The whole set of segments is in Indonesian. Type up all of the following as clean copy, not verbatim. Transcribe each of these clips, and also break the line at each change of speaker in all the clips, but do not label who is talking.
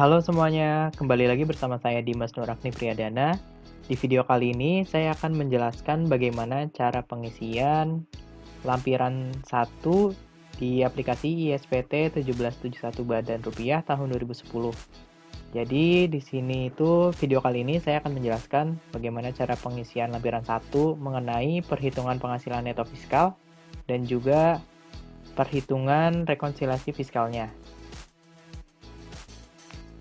Halo semuanya, kembali lagi bersama saya Dimas Nuragni Priyadana. Di video kali ini saya akan menjelaskan bagaimana cara pengisian lampiran 1 di aplikasi ISPT 1771 Badan Rupiah tahun 2010. Jadi di sini itu video kali ini saya akan menjelaskan bagaimana cara pengisian lampiran 1 mengenai perhitungan penghasilan neto fiskal dan juga perhitungan rekonsiliasi fiskalnya.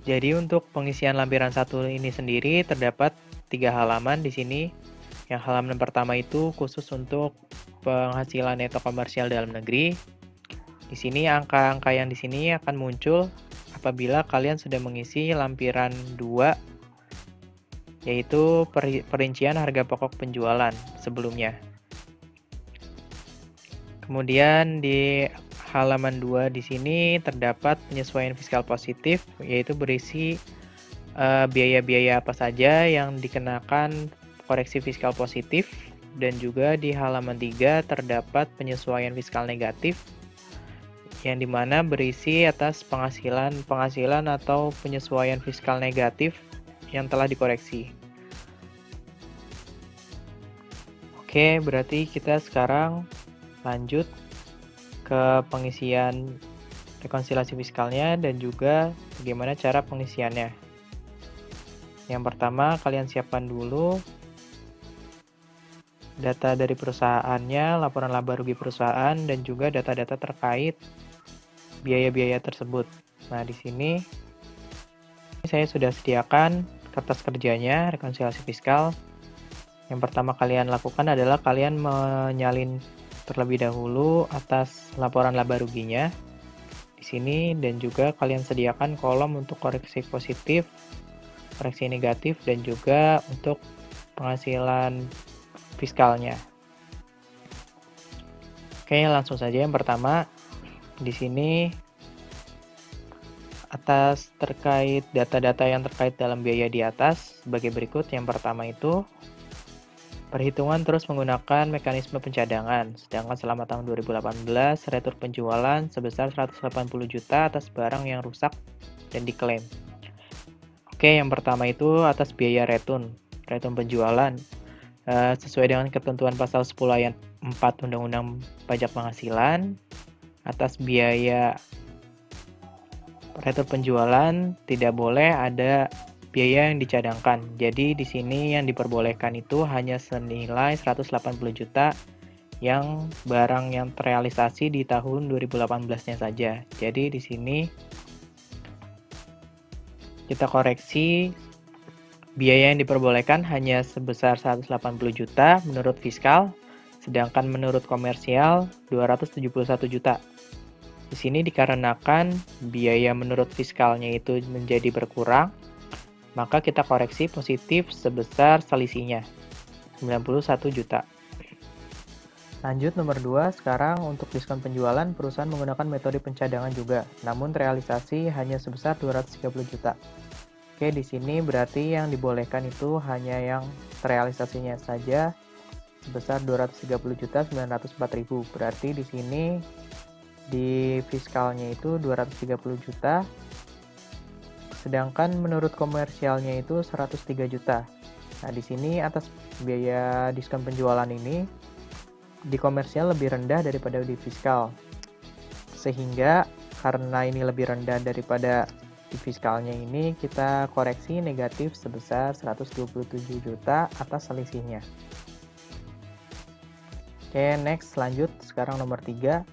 Jadi untuk pengisian lampiran 1 ini sendiri terdapat 3 halaman di sini. Yang halaman pertama itu khusus untuk penghasilan neto komersial dalam negeri. Di sini angka-angka yang di sini akan muncul apabila kalian sudah mengisi lampiran 2, yaitu perincian harga pokok penjualan sebelumnya. Kemudian di halaman 2 di sini terdapat penyesuaian fiskal positif, yaitu berisi biaya-biaya apa saja yang dikenakan koreksi fiskal positif, dan juga di halaman 3 terdapat penyesuaian fiskal negatif, yang dimana berisi atas penghasilan atau penyesuaian fiskal negatif yang telah dikoreksi. Oke, berarti kita sekarang lanjut ke pengisian rekonsiliasi fiskalnya dan juga bagaimana cara pengisiannya. Yang pertama, kalian siapkan dulu data dari perusahaannya, laporan laba rugi perusahaan, dan juga data-data terkait biaya-biaya tersebut. Nah, di sini saya sudah sediakan kertas kerjanya, rekonsiliasi fiskal. Yang pertama kalian lakukan adalah kalian menyalin terlebih dahulu atas laporan laba ruginya di sini, dan juga kalian sediakan kolom untuk koreksi positif, koreksi negatif, dan juga untuk penghasilan fiskalnya. Oke, langsung saja yang pertama di sini atas terkait data-data yang terkait dalam biaya di atas sebagai berikut. Yang pertama itu perhitungan terus menggunakan mekanisme pencadangan, sedangkan selama tahun 2018 retur penjualan sebesar 180 juta atas barang yang rusak dan diklaim. Oke, yang pertama itu atas biaya retun penjualan. Sesuai dengan ketentuan pasal 10 ayat 4 Undang-Undang Pajak Penghasilan, atas biaya retur penjualan tidak boleh ada biaya yang dicadangkan. Jadi di sini yang diperbolehkan itu hanya senilai 180 juta yang barang yang terrealisasi di tahun 2018-nya saja. Jadi di sini kita koreksi, biaya yang diperbolehkan hanya sebesar 180 juta menurut fiskal, sedangkan menurut komersial 271 juta. Di sini dikarenakan biaya menurut fiskalnya itu menjadi berkurang, maka kita koreksi positif sebesar selisihnya, 91 juta. Lanjut nomor 2, sekarang untuk diskon penjualan, perusahaan menggunakan metode pencadangan juga, namun realisasi hanya sebesar 230 juta. Oke, di sini berarti yang dibolehkan itu hanya yang terrealisasinya saja sebesar 230.904.000. Berarti di sini di fiskalnya itu 230 juta. Sedangkan menurut komersialnya itu 103 juta. Nah, di sini atas biaya diskon penjualan ini di komersial lebih rendah daripada di fiskal. Sehingga karena ini lebih rendah daripada di fiskalnya ini, kita koreksi negatif sebesar 127 juta atas selisihnya. Oke, next lanjut. Sekarang nomor 3.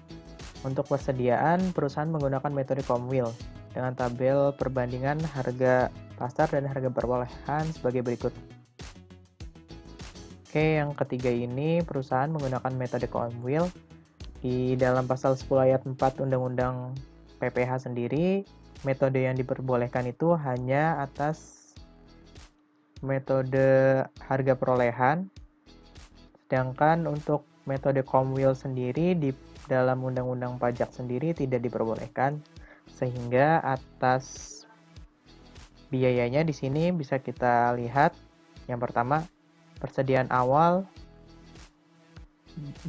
Untuk persediaan, perusahaan menggunakan metode Comwheel dengan tabel perbandingan harga pasar dan harga perolehan sebagai berikut. Oke, yang ketiga ini perusahaan menggunakan metode Comwheel. Di dalam pasal 10 ayat 4 Undang-Undang PPH sendiri, metode yang diperbolehkan itu hanya atas metode harga perolehan, sedangkan untuk metode Comwheel sendiri di dalam Undang-Undang Pajak sendiri tidak diperbolehkan, sehingga atas biayanya di sini bisa kita lihat. Yang pertama, persediaan awal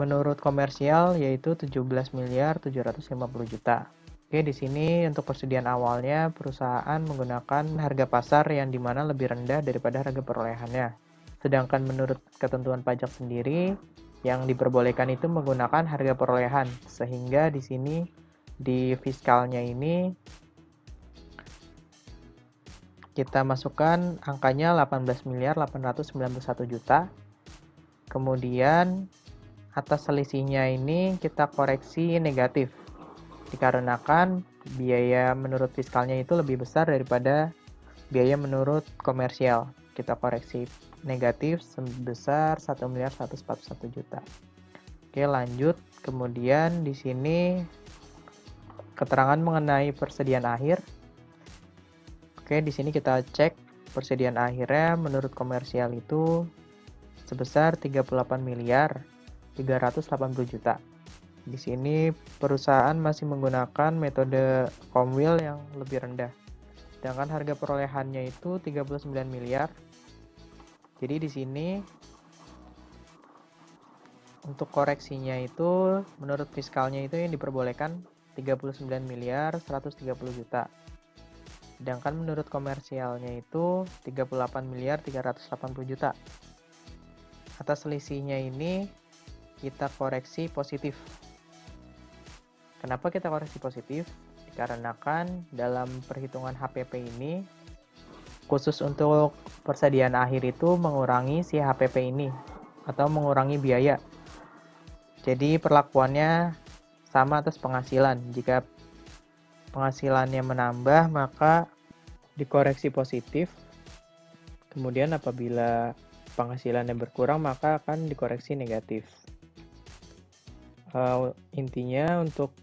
menurut komersial yaitu 17.750 juta. Oke, di sini untuk persediaan awalnya perusahaan menggunakan harga pasar yang dimana lebih rendah daripada harga perolehannya. Sedangkan menurut ketentuan pajak sendiri, yang diperbolehkan itu menggunakan harga perolehan. Sehingga di sini di fiskalnya ini kita masukkan angkanya 18.891 juta. Kemudian atas selisihnya ini kita koreksi negatif. Dikarenakan biaya menurut fiskalnya itu lebih besar daripada biaya menurut komersial. Kita koreksi negatif sebesar 1.141 juta. Oke, lanjut. Kemudian di sini keterangan mengenai persediaan akhir. Oke, di sini kita cek persediaan akhirnya menurut komersial itu sebesar 38.380 juta. Di sini perusahaan masih menggunakan metode Comwheel yang lebih rendah. Sedangkan harga perolehannya itu 39 miliar. Jadi di sini untuk koreksinya itu menurut fiskalnya itu yang diperbolehkan 39.130 juta. Sedangkan menurut komersialnya itu 38.380 juta. Atas selisihnya ini kita koreksi positif. Kenapa kita koreksi positif? Dikarenakan dalam perhitungan HPP ini, khusus untuk persediaan akhir itu mengurangi si HPP ini, atau mengurangi biaya. Jadi perlakuannya sama atas penghasilan. Jika penghasilannya menambah, maka dikoreksi positif. Kemudian apabila penghasilannya berkurang, maka akan dikoreksi negatif. Intinya untuk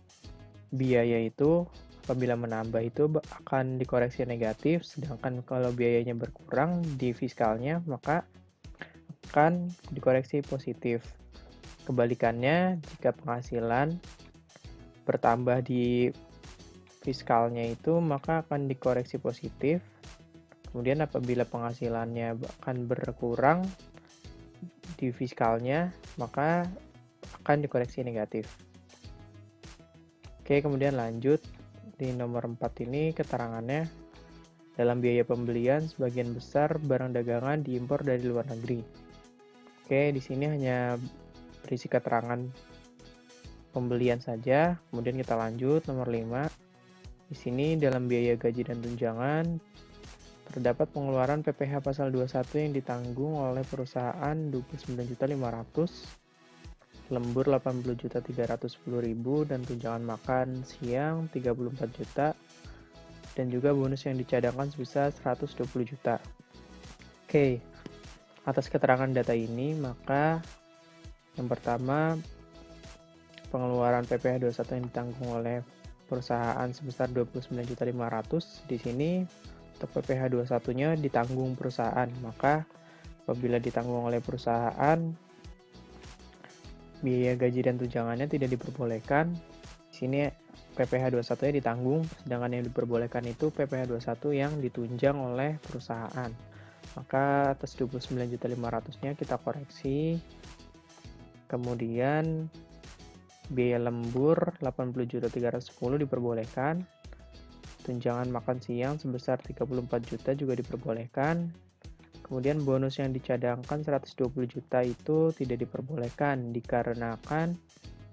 biaya itu apabila menambah itu akan dikoreksi negatif, sedangkan kalau biayanya berkurang di fiskalnya maka akan dikoreksi positif. Kebalikannya, jika penghasilan bertambah di fiskalnya itu maka akan dikoreksi positif. Kemudian apabila penghasilannya akan berkurang di fiskalnya maka akan dikoreksi negatif. Oke, kemudian lanjut di nomor 4 ini keterangannya, dalam biaya pembelian sebagian besar barang dagangan diimpor dari luar negeri. Oke, di sini hanya berisi keterangan pembelian saja. Kemudian kita lanjut nomor 5. Di sini dalam biaya gaji dan tunjangan terdapat pengeluaran PPh pasal 21 yang ditanggung oleh perusahaan 29.500, lembur 80.310.000 dan tunjangan makan siang 34 juta dan juga bonus yang dicadangkan sebesar 120 juta. Oke, atas keterangan data ini maka yang pertama pengeluaran PPh 21 yang ditanggung oleh perusahaan sebesar 29.500. Di sini untuk PPh 21-nya ditanggung perusahaan, maka apabila ditanggung oleh perusahaan biaya gaji dan tunjangannya tidak diperbolehkan. Di sini PPh 21-nya ditanggung, sedangkan yang diperbolehkan itu PPh 21 yang ditunjang oleh perusahaan. Maka atas 29.500-nya kita koreksi. Kemudian biaya lembur 80.310 diperbolehkan. Tunjangan makan siang sebesar 34 juta juga diperbolehkan. Kemudian bonus yang dicadangkan 120 juta itu tidak diperbolehkan dikarenakan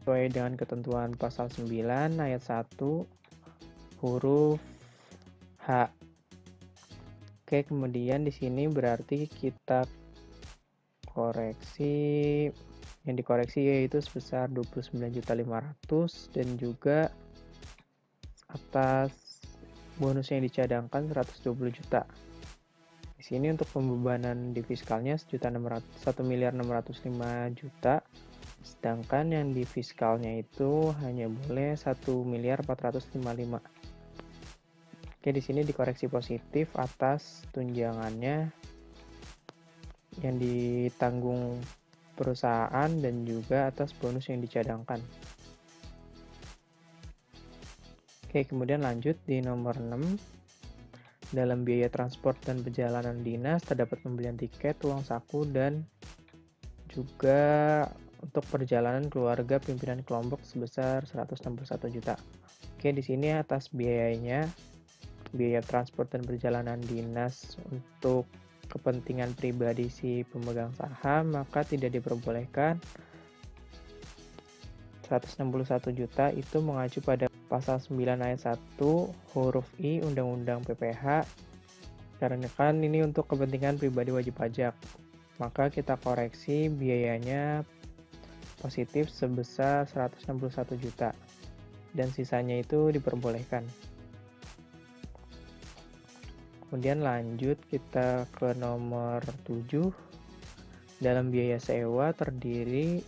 sesuai dengan ketentuan pasal 9 ayat 1 huruf H. Oke, kemudian di sini berarti kita koreksi, yang dikoreksi yaitu sebesar 29.500 dan juga atas bonus yang dicadangkan 120 juta. Di sini untuk pembebanan di fiskalnya 1.605 juta, sedangkan yang di fiskalnya itu hanya boleh 1.455. Oke, di sini dikoreksi positif atas tunjangannya yang ditanggung perusahaan dan juga atas bonus yang dicadangkan. Oke, kemudian lanjut di nomor 6. Dalam biaya transport dan perjalanan dinas terdapat pembelian tiket, uang saku, dan juga untuk perjalanan keluarga pimpinan kelompok sebesar 161 juta. Oke, di sini atas biayanya, biaya transport dan perjalanan dinas untuk kepentingan pribadi si pemegang saham, maka tidak diperbolehkan. 161 juta itu mengacu pada pasal 9 ayat 1 huruf I Undang-Undang PPH, karena kan ini untuk kepentingan pribadi wajib pajak. Maka kita koreksi biayanya positif sebesar 161 juta. Dan sisanya itu diperbolehkan. Kemudian lanjut kita ke nomor 7. Dalam biaya sewa terdiri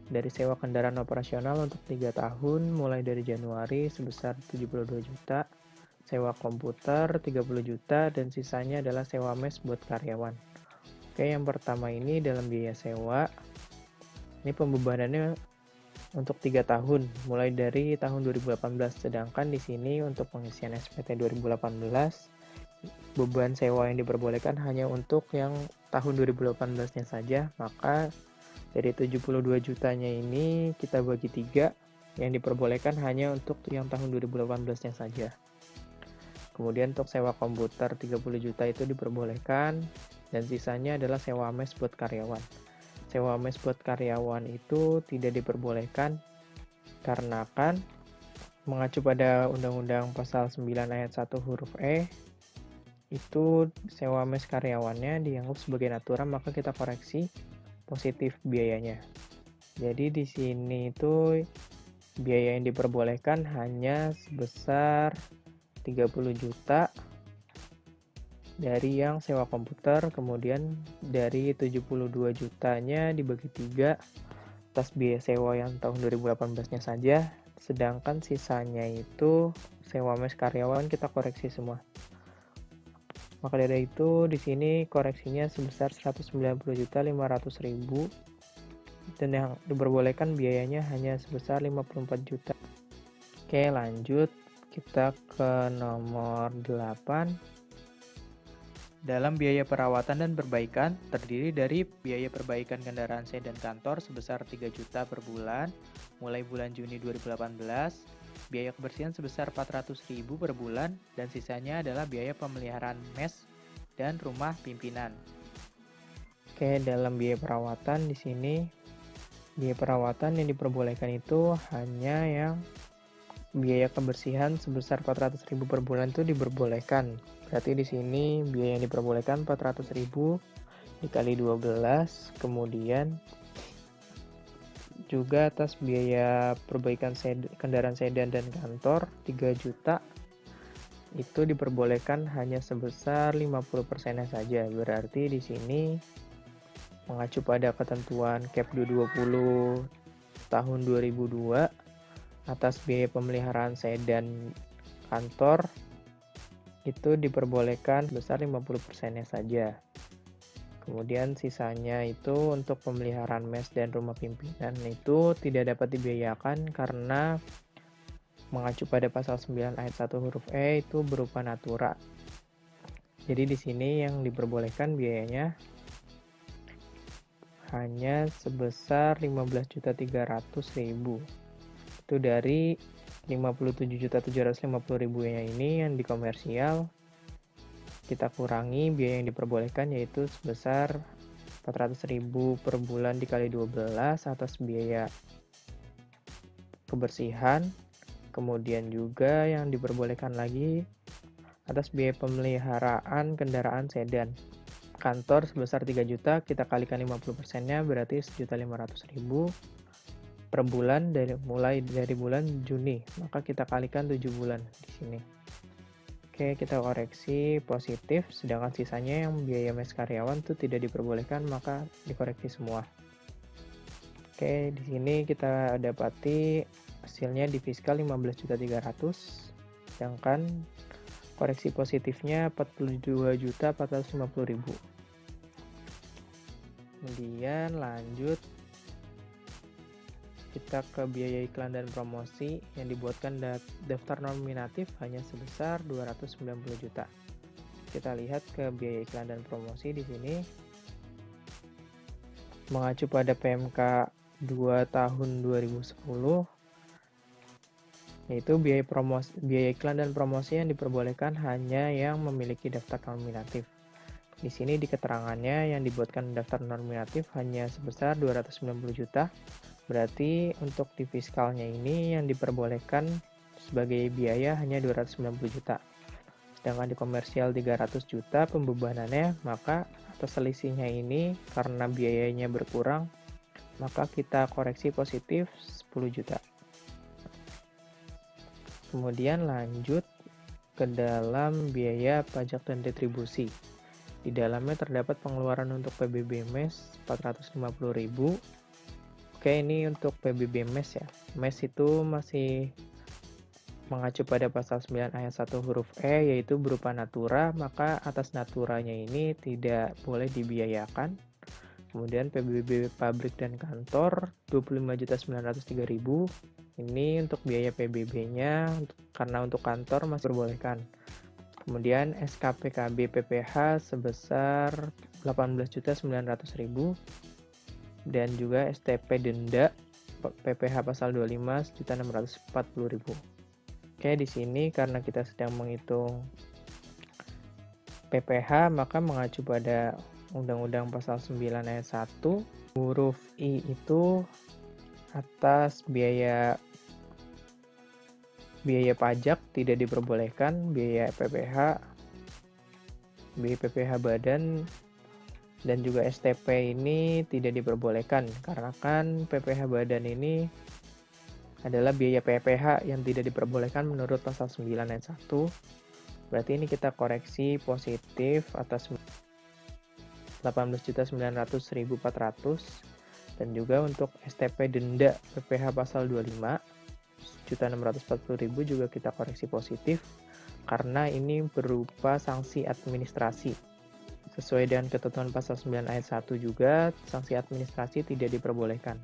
dari sewa kendaraan operasional untuk 3 tahun mulai dari Januari sebesar 72 juta, sewa komputer 30 juta, dan sisanya adalah sewa mes buat karyawan. Oke, yang pertama ini dalam biaya sewa, ini pembebanannya untuk 3 tahun, mulai dari tahun 2018, sedangkan di sini untuk pengisian SPT 2018, beban sewa yang diperbolehkan hanya untuk yang tahun 2018-nya saja, maka dari 72 jutanya ini kita bagi 3, yang diperbolehkan hanya untuk yang tahun 2018-nya saja. Kemudian untuk sewa komputer 30 juta itu diperbolehkan, dan sisanya adalah sewa mes buat karyawan. Sewa mes buat karyawan itu tidak diperbolehkan karena kan mengacu pada Undang-Undang Pasal 9 ayat 1 huruf E, itu sewa mes karyawannya dianggap sebagai natural, maka kita koreksi positif biayanya. Jadi di sini itu biaya yang diperbolehkan hanya sebesar 30 juta dari yang sewa komputer, kemudian dari 72 jutanya dibagi 3 atas biaya sewa yang tahun 2018-nya saja, sedangkan sisanya itu sewa mes karyawan kita koreksi semua. Maka dari itu di sini koreksinya sebesar 190.500.000 dan yang diperbolehkan biayanya hanya sebesar 54 juta. Oke, lanjut kita ke nomor 8. Dalam biaya perawatan dan perbaikan terdiri dari biaya perbaikan kendaraan sedan kantor sebesar 3 juta per bulan mulai bulan Juni 2018, biaya kebersihan sebesar 400.000 per bulan, dan sisanya adalah biaya pemeliharaan mes dan rumah pimpinan. Oke, dalam biaya perawatan di sini biaya perawatan yang diperbolehkan itu hanya yang biaya kebersihan sebesar 400.000 per bulan itu diperbolehkan. Berarti di sini biaya yang diperbolehkan 400.000 dikali 12, kemudian juga atas biaya perbaikan kendaraan sedan dan kantor 3 juta itu diperbolehkan hanya sebesar 50%-nya saja. Berarti di sini mengacu pada ketentuan Cap 220 tahun 2002 atas biaya pemeliharaan sedan kantor itu diperbolehkan sebesar 50%-nya saja. Kemudian sisanya itu untuk pemeliharaan mes dan rumah pimpinan itu tidak dapat dibiayakan karena mengacu pada pasal 9 ayat 1 huruf E itu berupa natura. Jadi di sini yang diperbolehkan biayanya hanya sebesar 15.300.000. Itu dari 57.750.000-nya ini yang di komersial, kita kurangi biaya yang diperbolehkan yaitu sebesar 400.000 per bulan dikali 12 atas biaya kebersihan, kemudian juga yang diperbolehkan lagi atas biaya pemeliharaan kendaraan sedan kantor sebesar 3 juta, kita kalikan 50%-nya berarti 1.500.000 per bulan mulai dari bulan Juni, maka kita kalikan 7 bulan di sini. Oke, kita koreksi positif, sedangkan sisanya yang biaya mes karyawan itu tidak diperbolehkan, maka dikoreksi semua. Oke, di sini kita dapati hasilnya di fiskal 15.300.000, sedangkan koreksi positifnya 42.450.000. Kemudian lanjut kita ke biaya iklan dan promosi yang dibuatkan daftar nominatif hanya sebesar 290 juta. Kita lihat ke biaya iklan dan promosi di sini. Mengacu pada PMK 2 tahun 2010, yaitu biaya iklan dan promosi yang diperbolehkan hanya yang memiliki daftar nominatif. Di sini di keterangannya yang dibuatkan daftar nominatif hanya sebesar 290 juta. Berarti untuk di fiskalnya ini yang diperbolehkan sebagai biaya hanya 290 juta. Sedangkan di komersial 300 juta pembebanannya, maka atas selisihnya ini karena biayanya berkurang, maka kita koreksi positif 10 juta. Kemudian lanjut ke dalam biaya pajak dan retribusi. Di dalamnya terdapat pengeluaran untuk PBB MES 450.000. Oke, ini untuk PBB MES ya. MES itu masih mengacu pada pasal 9 ayat 1 huruf E, yaitu berupa natura, maka atas naturanya ini tidak boleh dibiayakan. Kemudian PBB pabrik dan kantor 25.903.000. Ini untuk biaya PBB-nya, karena untuk kantor masih diperbolehkan. Kemudian SKPKB PPH sebesar 18.900.000 dan juga STP denda PPH pasal 25 1.640.000. Oke, di sini karena kita sedang menghitung PPH, maka mengacu pada Undang-Undang pasal 9 ayat 1 huruf I itu atas biaya pajak tidak diperbolehkan, biaya PPH badan dan juga STP ini tidak diperbolehkan karena kan PPH badan ini adalah biaya PPH yang tidak diperbolehkan menurut pasal 9 ayat 1. Berarti ini kita koreksi positif atas 18.900.400 dan juga untuk STP denda PPH pasal 25 1.640.000 juga kita koreksi positif karena ini berupa sanksi administrasi. Sesuai dengan ketentuan pasal 9 ayat 1 juga sanksi administrasi tidak diperbolehkan.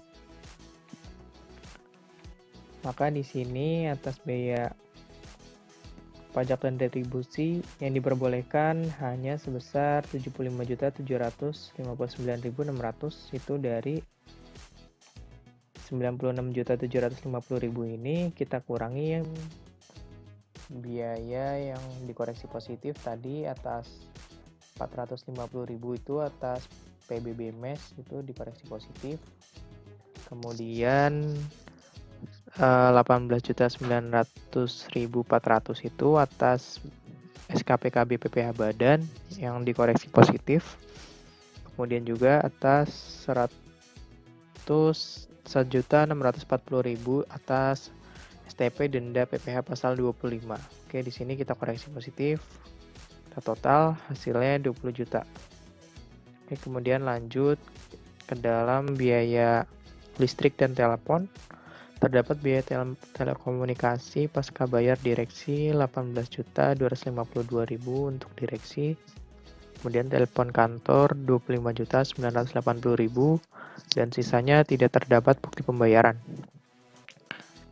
Maka di sini atas biaya pajak dan retribusi yang diperbolehkan hanya sebesar 75.759.600, itu dari 96.750.000 ini kita kurangi yang biaya yang dikoreksi positif tadi atas 450.000 itu atas PBB MES itu dikoreksi positif. Kemudian 18.900.400 itu atas SKPKB PPH badan yang dikoreksi positif. Kemudian juga atas 1.640.000 atas STP denda PPH pasal 25. Oke, di sini kita koreksi positif. Kita total hasilnya 20 juta. Oke, kemudian lanjut ke dalam biaya listrik dan telepon. Terdapat biaya telekomunikasi pasca bayar direksi 18.252.000 untuk direksi. Kemudian telepon kantor 25.980.000 dan sisanya tidak terdapat bukti pembayaran.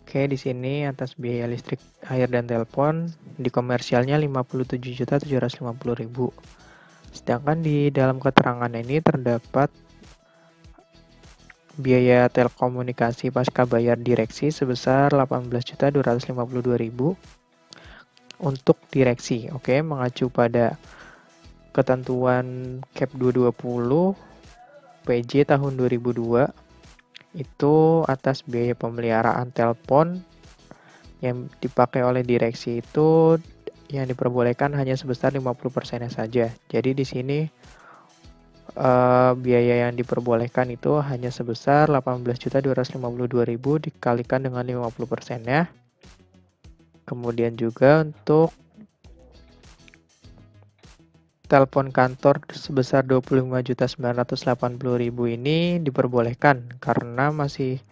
Oke, di sini atas biaya listrik, air dan telepon di komersialnya 57.750.000. Sedangkan di dalam keterangan ini terdapat biaya telekomunikasi pasca bayar direksi sebesar 18.252.000 untuk direksi. Oke, mengacu pada ketentuan Cap 220 PJ tahun 2002 itu atas biaya pemeliharaan telepon yang dipakai oleh direksi itu yang diperbolehkan hanya sebesar 50%-nya saja. Jadi di sini biaya yang diperbolehkan itu hanya sebesar 18.252.000 dikalikan dengan 50%-nya. Kemudian juga untuk telepon kantor sebesar 25.980.000 ini diperbolehkan karena masih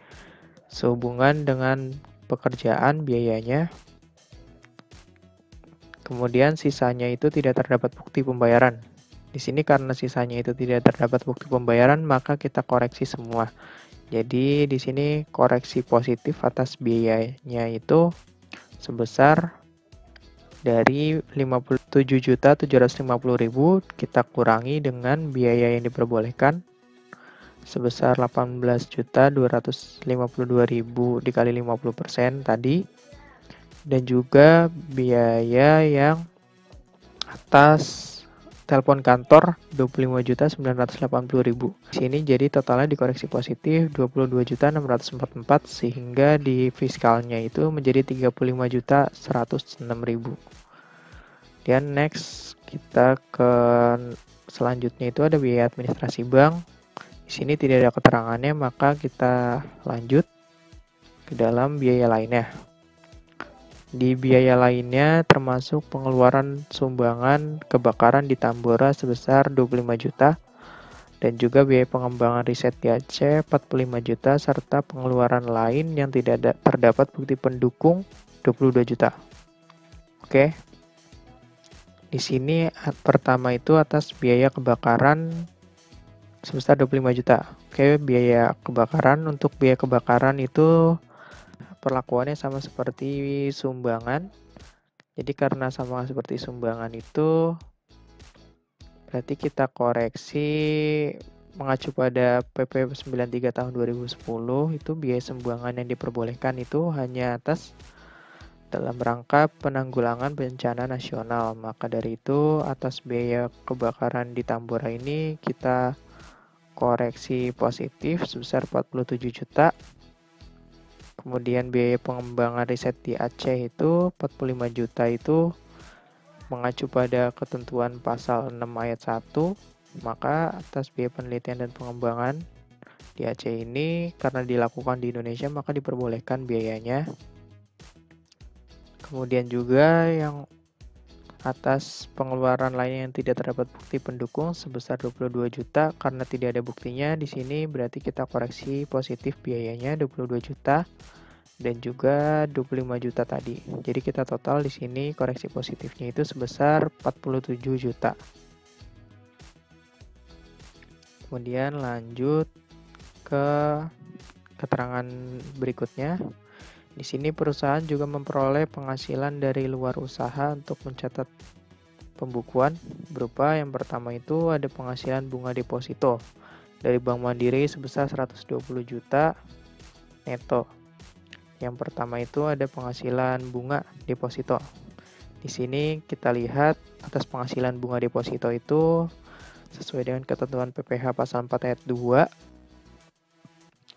sehubungan dengan pekerjaan biayanya. Kemudian sisanya itu tidak terdapat bukti pembayaran. Di sini karena sisanya itu tidak terdapat bukti pembayaran, maka kita koreksi semua. Jadi di sini koreksi positif atas biayanya itu sebesar dari 57.750.000 kita kurangi dengan biaya yang diperbolehkan sebesar 18.252.000 dikali 50% tadi. dan juga biaya yang atas telepon kantor 25.980.000. Di sini jadi totalnya dikoreksi positif 22.644 sehingga di fiskalnya itu menjadi 35.106.000. Dan next kita ke selanjutnya itu ada biaya administrasi bank. Di sini tidak ada keterangannya, maka kita lanjut ke dalam biaya lainnya. Di biaya lainnya termasuk pengeluaran sumbangan kebakaran di Tambora sebesar 25 juta dan juga biaya pengembangan riset di Aceh 45 juta serta pengeluaran lain yang tidak terdapat bukti pendukung 22 juta. Oke. Di sini pertama itu atas biaya kebakaran sebesar 25 juta. Oke, biaya kebakaran. Untuk biaya kebakaran itu perlakuannya sama seperti sumbangan. Jadi karena sama seperti sumbangan itu berarti kita koreksi mengacu pada PP 93 tahun 2010 itu biaya sumbangan yang diperbolehkan itu hanya atas dalam rangka penanggulangan bencana nasional. Maka dari itu atas biaya kebakaran di Tambora ini kita koreksi positif sebesar 47 juta. Kemudian biaya pengembangan riset di Aceh itu 45 juta itu mengacu pada ketentuan pasal 6 ayat 1, maka atas biaya penelitian dan pengembangan di Aceh ini karena dilakukan di Indonesia maka diperbolehkan biayanya. Kemudian juga yang atas pengeluaran lain yang tidak terdapat bukti pendukung sebesar 22 juta karena tidak ada buktinya di sini berarti kita koreksi positif biayanya 22 juta dan juga 25 juta tadi. Jadi kita total di sini koreksi positifnya itu sebesar 47 juta. Kemudian lanjut ke keterangan berikutnya. Di sini perusahaan juga memperoleh penghasilan dari luar usaha untuk mencatat pembukuan berupa yang pertama itu ada penghasilan bunga deposito dari Bank Mandiri sebesar 120 juta neto. Yang pertama itu ada penghasilan bunga deposito. Di sini kita lihat atas penghasilan bunga deposito itu sesuai dengan ketentuan PPh pasal 4 ayat 2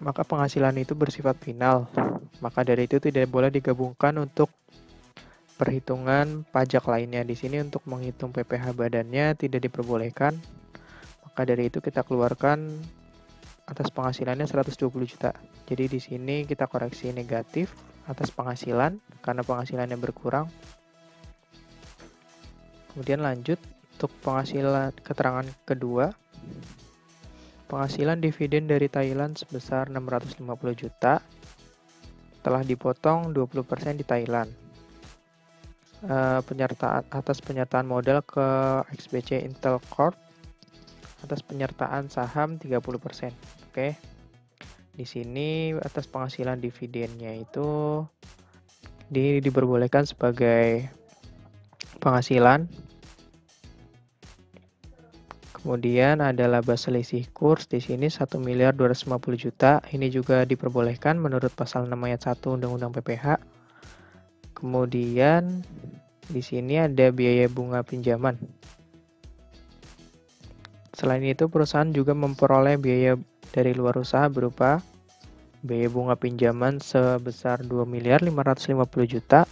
maka penghasilan itu bersifat final. Maka dari itu tidak boleh digabungkan untuk perhitungan pajak lainnya. Di sini untuk menghitung PPh badannya tidak diperbolehkan. Maka dari itu kita keluarkan atas penghasilannya 120 juta. Jadi di sini kita koreksi negatif atas penghasilan karena penghasilannya berkurang. Kemudian lanjut untuk penghasilan keterangan kedua. Penghasilan dividen dari Thailand sebesar 650 juta telah dipotong 20% di Thailand. Atas penyertaan modal ke XBC Intel Corp atas penyertaan saham 30%. Oke. Di sini atas penghasilan dividennya itu diperbolehkan sebagai penghasilan. Kemudian ada laba selisih kurs di sini 1.250 juta. Ini juga diperbolehkan menurut pasal 6 ayat 1 Undang-Undang PPh. Kemudian di sini ada biaya bunga pinjaman. Selain itu perusahaan juga memperoleh biaya dari luar usaha berupa biaya bunga pinjaman sebesar 2.550 juta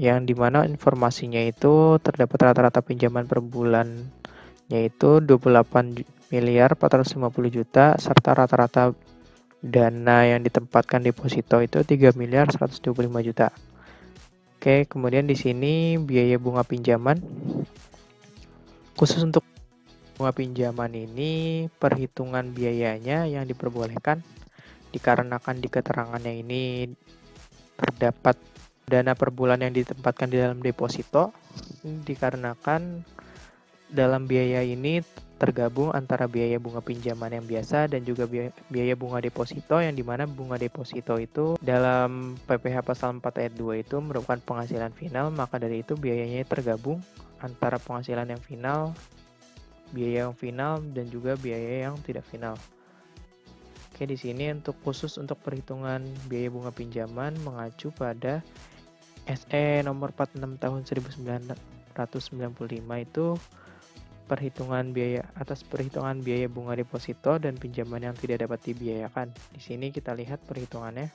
yang dimana informasinya itu terdapat rata-rata pinjaman per bulan yaitu 28.450 juta serta rata-rata dana yang ditempatkan deposito itu 3.125 juta. Oke, kemudian di sini biaya bunga pinjaman. Khusus untuk bunga pinjaman ini perhitungan biayanya yang diperbolehkan dikarenakan di keterangannya ini terdapat dana per bulan yang ditempatkan di dalam deposito dikarenakan dalam biaya ini tergabung antara biaya bunga pinjaman yang biasa dan juga biaya bunga deposito yang dimana bunga deposito itu dalam PPh pasal 4 ayat 2 itu merupakan penghasilan final, maka dari itu biayanya tergabung antara penghasilan yang final, biaya yang final dan juga biaya yang tidak final. Oke, di sini khusus untuk perhitungan biaya bunga pinjaman mengacu pada SE nomor 46 tahun 1995 itu perhitungan biaya bunga deposito dan pinjaman yang tidak dapat dibiayakan. Di sini kita lihat perhitungannya.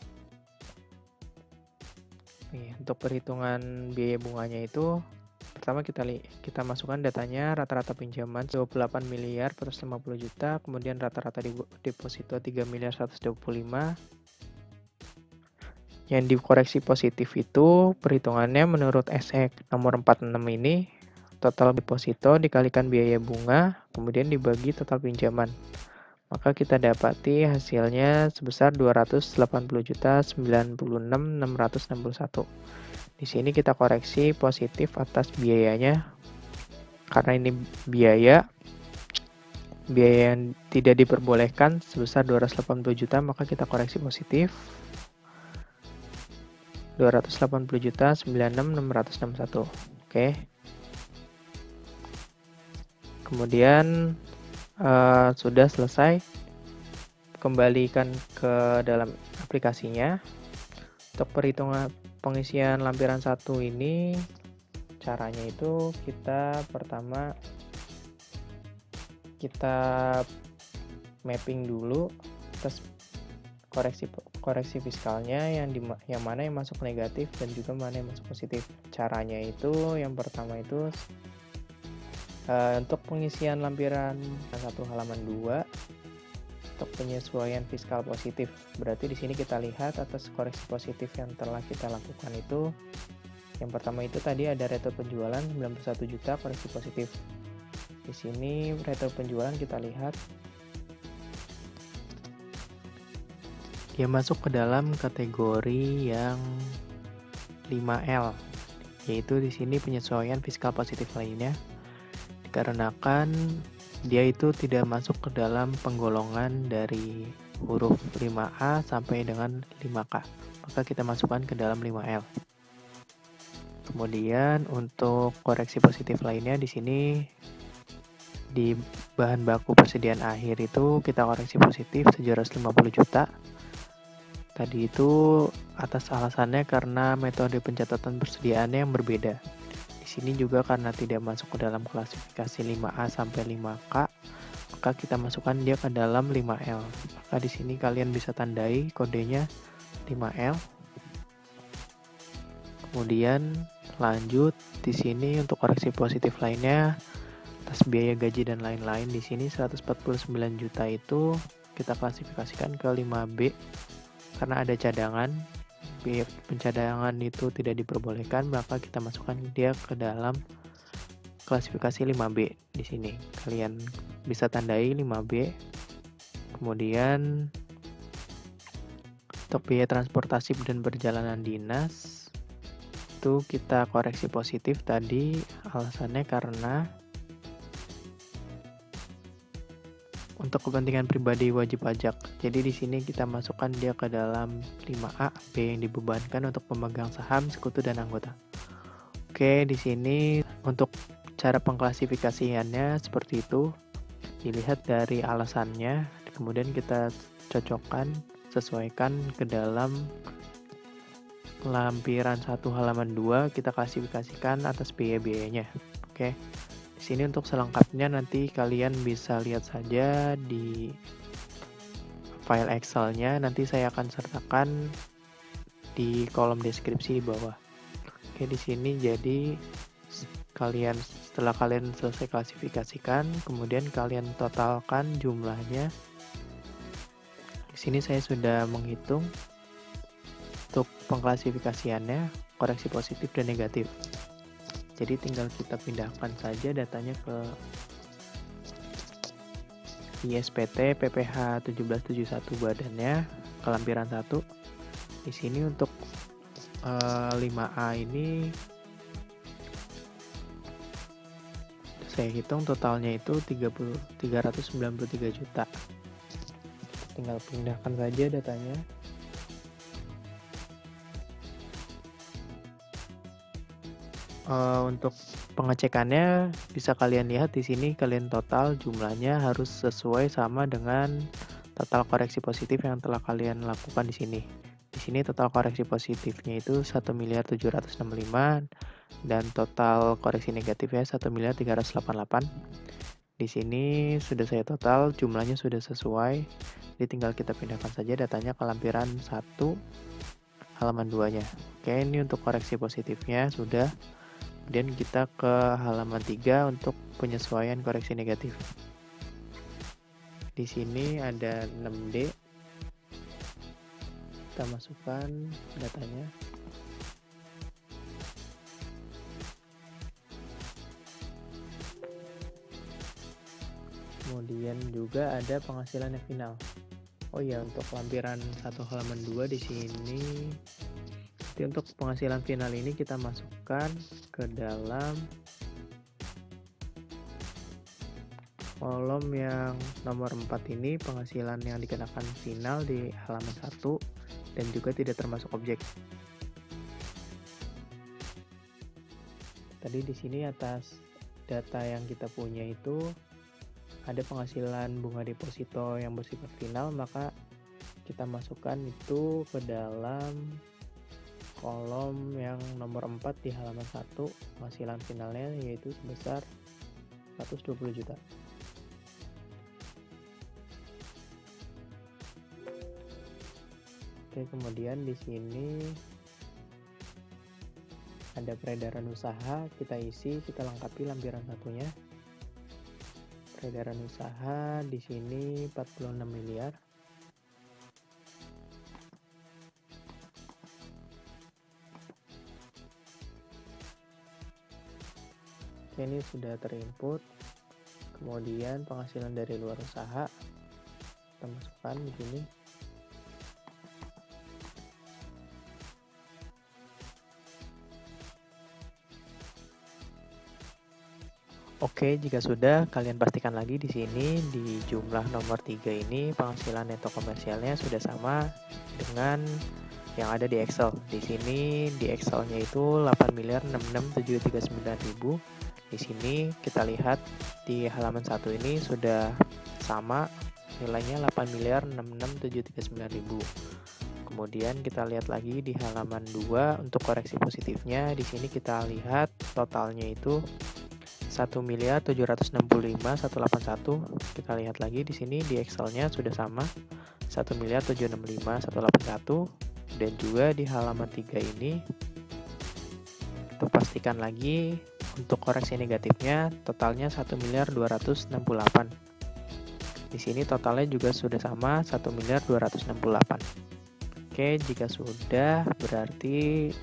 Untuk perhitungan biaya bunganya itu, pertama kita masukkan datanya rata-rata pinjaman 28 miliar 150 juta, kemudian rata-rata deposito 3 miliar 125. Yang dikoreksi positif itu perhitungannya menurut SE nomor 46 ini, total deposito dikalikan biaya bunga, kemudian dibagi total pinjaman. Maka kita dapati hasilnya sebesar 280.096.661. Di sini kita koreksi positif atas biayanya. Karena ini biaya yang tidak diperbolehkan sebesar 280 juta, maka kita koreksi positif 280.096.661. Oke. Kemudian sudah selesai, kembalikan ke dalam aplikasinya. Untuk perhitungan pengisian lampiran 1 ini, caranya itu pertama kita mapping dulu atas koreksi fiskalnya yang mana yang masuk negatif dan juga mana yang masuk positif. Caranya itu yang pertama itu untuk pengisian lampiran 1 halaman 2 untuk penyesuaian fiskal positif. Berarti di sini kita lihat atas koreksi positif yang telah kita lakukan itu. Yang pertama itu tadi ada retro penjualan 91 juta koreksi positif. Di sini retro penjualan kita lihat dia masuk ke dalam kategori yang 5L, yaitu di sini penyesuaian fiskal positif lainnya. Dikarenakan dia itu tidak masuk ke dalam penggolongan dari huruf 5A sampai dengan 5K, maka kita masukkan ke dalam 5L. Kemudian untuk koreksi positif lainnya di sini di bahan baku persediaan akhir itu kita koreksi positif 750 juta. Tadi itu atas alasannya karena metode pencatatan persediaannya yang berbeda. Di sini juga karena tidak masuk ke dalam klasifikasi 5A sampai 5K, maka kita masukkan dia ke dalam 5L. Maka di sini kalian bisa tandai kodenya 5L. Kemudian lanjut di sini untuk koreksi positif lainnya atas biaya gaji dan lain-lain, di sini 149 juta itu kita klasifikasikan ke 5B karena ada cadangan. Biaya pencadangan itu tidak diperbolehkan, maka kita masukkan dia ke dalam klasifikasi 5B. Di sini kalian bisa tandai 5B. Kemudian untuk biaya transportasi dan perjalanan dinas itu kita koreksi positif tadi, alasannya karena untuk kepentingan pribadi wajib pajak. Jadi di sini kita masukkan dia ke dalam 5A, B yang dibebankan untuk pemegang saham, sekutu dan anggota. Oke, di sini untuk cara pengklasifikasiannya seperti itu. Dilihat dari alasannya, kemudian kita cocokkan, sesuaikan ke dalam lampiran 1 halaman 2, kita klasifikasikan atas biaya-biayanya. Oke. Di sini untuk selengkapnya nanti kalian bisa lihat saja di file Excel-nya, nanti saya akan sertakan di kolom deskripsi di bawah. Oke, di sini jadi setelah kalian selesai klasifikasikan, kemudian kalian totalkan jumlahnya. Di sini saya sudah menghitung untuk pengklasifikasiannya, koreksi positif dan negatif. Jadi tinggal kita pindahkan saja datanya ke ISPT PPH 1771 badannya ke lampiran 1. Di sini untuk 5A ini saya hitung totalnya itu 393 juta. Tinggal pindahkan saja datanya. Untuk pengecekannya bisa kalian lihat di sini, kalian total jumlahnya harus sesuai sama dengan total koreksi positif yang telah kalian lakukan di sini. Di sini total koreksi positifnya itu 1.765.000.000 dan total koreksi negatifnya 1.388.000.000. Di sini sudah saya total, jumlahnya sudah sesuai. Jadi tinggal kita pindahkan saja datanya ke lampiran 1 halaman 2-nya. Oke, ini untuk koreksi positifnya sudah. Kemudian kita ke halaman 3 untuk penyesuaian koreksi negatif. Di sini ada 6D. Kita masukkan datanya. Kemudian juga ada penghasilan yang final. Oh iya, untuk lampiran 1 halaman 2 di sini. Jadi untuk penghasilan final ini kita masukkan ke dalam kolom yang nomor 4 ini, penghasilan yang dikenakan final di halaman 1 dan juga tidak termasuk objek. Tadi di sini atas data yang kita punya itu ada penghasilan bunga deposito yang bersifat final, maka kita masukkan itu ke dalam kolom yang nomor 4 di halaman 1, penghasilan finalnya yaitu sebesar 120 juta. Oke, kemudian di sini ada peredaran usaha, kita isi, kita lengkapi lampiran satunya. Peredaran usaha di sini 46 miliar. Oke, ini sudah terinput. Kemudian penghasilan dari luar usaha kita masukkan di sini. Oke, jika sudah, kalian pastikan lagi di sini di jumlah nomor 3 ini penghasilan neto komersialnya sudah sama dengan yang ada di Excel. Di sini di Excel-nya itu 8.066.739.000. Di sini kita lihat di halaman 1 ini sudah sama nilainya 8.066.739.000. Kemudian kita lihat lagi di halaman 2 untuk koreksi positifnya. Di sini kita lihat totalnya itu 1.765.181. Kita lihat lagi di sini di Excel-nya sudah sama 1.765.181 dan juga di halaman 3 ini kita pastikan lagi untuk koreksi negatifnya totalnya 1.268. Di sini totalnya juga sudah sama 1.268. Oke, jika sudah berarti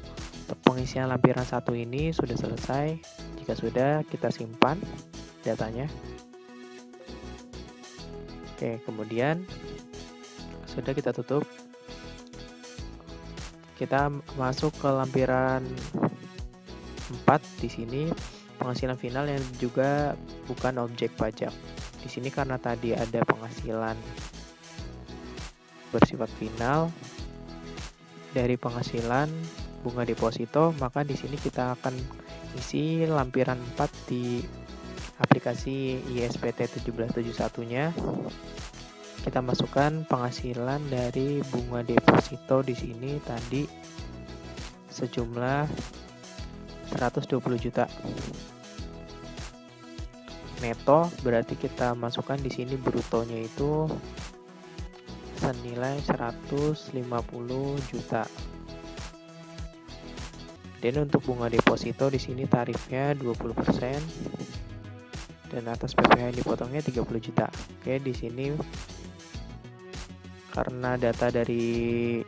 untuk pengisian lampiran 1 ini sudah selesai. Jika sudah, kita simpan datanya. Oke, kemudian sudah kita tutup. Kita masuk ke lampiran 4 di sini, penghasilan final yang juga bukan objek pajak. Di sini karena tadi ada penghasilan bersifat final dari penghasilan bunga deposito, maka di sini kita akan isi lampiran 4 di aplikasi ISPT 1771-nya. Kita masukkan penghasilan dari bunga deposito di sini tadi sejumlah 120 juta. Neto berarti kita masukkan di sini brutonya itu senilai 150 juta. Dan untuk bunga deposito di sini tarifnya 20% dan atas PPh yang dipotongnya 30 juta. Oke, di sini karena data dari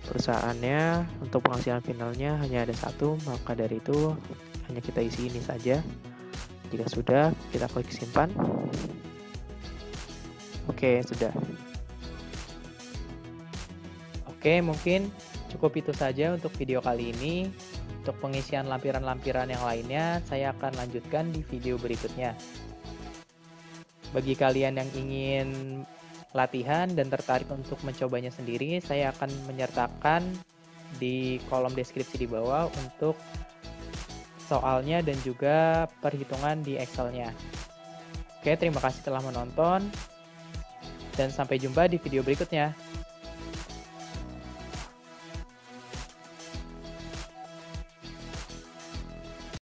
perusahaannya untuk penghasilan finalnya hanya ada 1, maka dari itu hanya kita isi ini saja. Jika sudah, kita klik simpan. Oke, sudah. Oke, mungkin cukup itu saja untuk video kali ini. Untuk pengisian lampiran-lampiran yang lainnya, saya akan lanjutkan di video berikutnya. Bagi kalian yang ingin latihan dan tertarik untuk mencobanya sendiri, saya akan menyertakan di kolom deskripsi di bawah untuk soalnya dan juga perhitungan di Excel-nya. Oke, terima kasih telah menonton dan sampai jumpa di video berikutnya.